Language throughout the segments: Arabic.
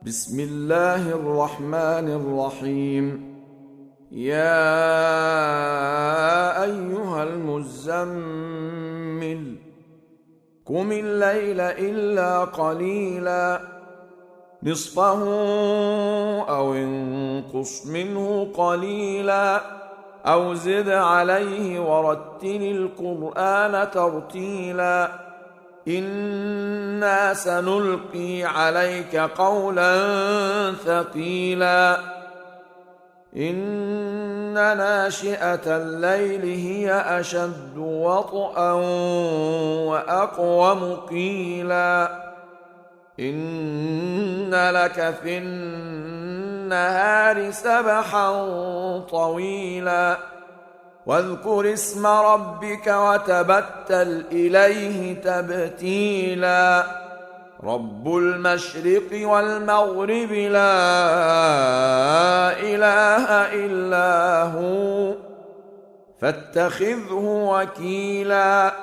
بسم الله الرحمن الرحيم. يا أيها المزمل قم الليل إلا قليلا نصفه أو انقص منه قليلا أو زد عليه ورتل القرآن ترتيلا إنا سنلقي عليك قولا ثقيلا إن ناشئة الليل هي أشد وطئا وأقوم قيلا إن لك في النهار سبحا طويلا واذكر اسم ربك وتبتل إليه تبتيلا رب المشرق والمغرب لا إله إلا هو فاتخذه وكيلا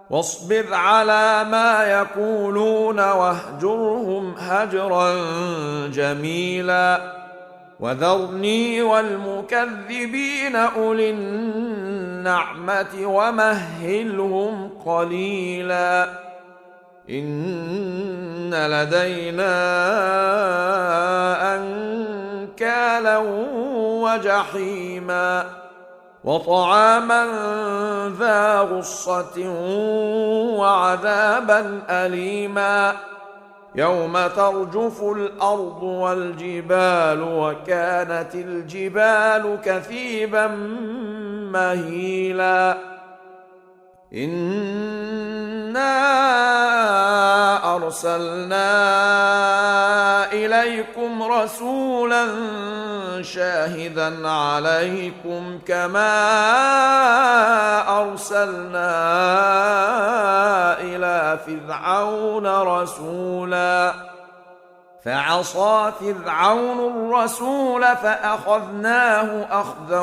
واصبر على ما يقولون واهجرهم هجرا جميلا وذرني والمكذبين أولي النعمة ومهلهم قليلا إن لدينا أنكالا وجحيما وطعاما ذا غصة وعذابا أليما يوم ترجف الأرض والجبال وكانت الجبال كثيبا مهيلا إنا أرسلنا إليكم رسولا شاهدا عليكم كما أرسلنا إلى فرعون رسولا فعصى فرعون الرسول فأخذناه أخذا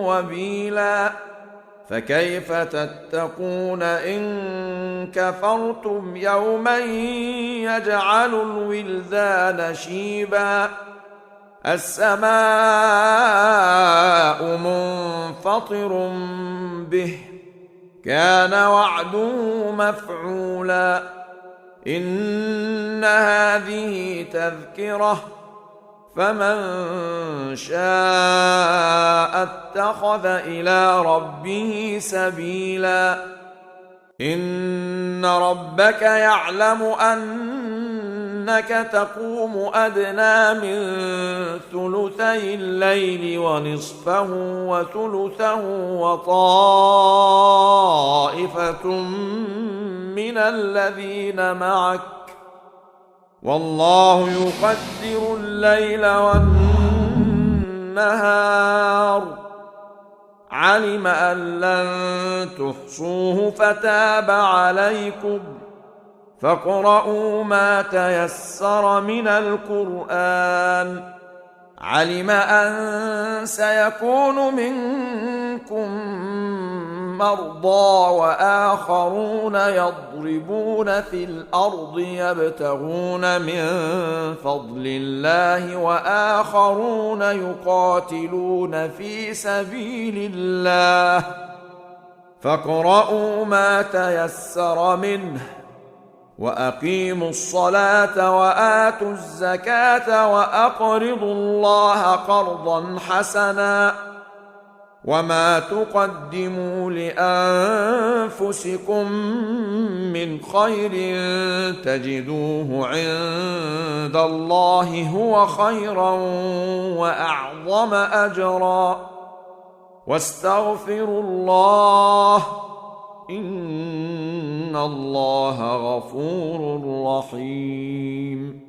وبيلا فكيف تتقون إن كفرتم يوما يجعل الولدان شيبا السماء منفطر به كان وعده مفعولا إن هذه تذكرة فمن شاء اتخذ إلى ربه سبيلا إن ربك يعلم أنك تقوم أدنى من ثلثي الليل ونصفه وثلثه وطائفة من الذين معك والله يقدر الليل والنهار علم أن لن تحصوه فتاب عليكم فاقرؤوا ما تيسر من القرآن علم أن سيكون منكم مرضى وآخرون يضربون في الأرض يبتغون من فضل الله وآخرون يقاتلون في سبيل الله فاقرؤوا ما تيسر منه وأقيموا الصلاة وآتوا الزكاة وأقرضوا الله قرضا حسنا وما تقدموا لأنفسكم من خير تجدوه عند الله هو خيرا وأعظم أجرا واستغفروا الله إن الله غفور رحيم.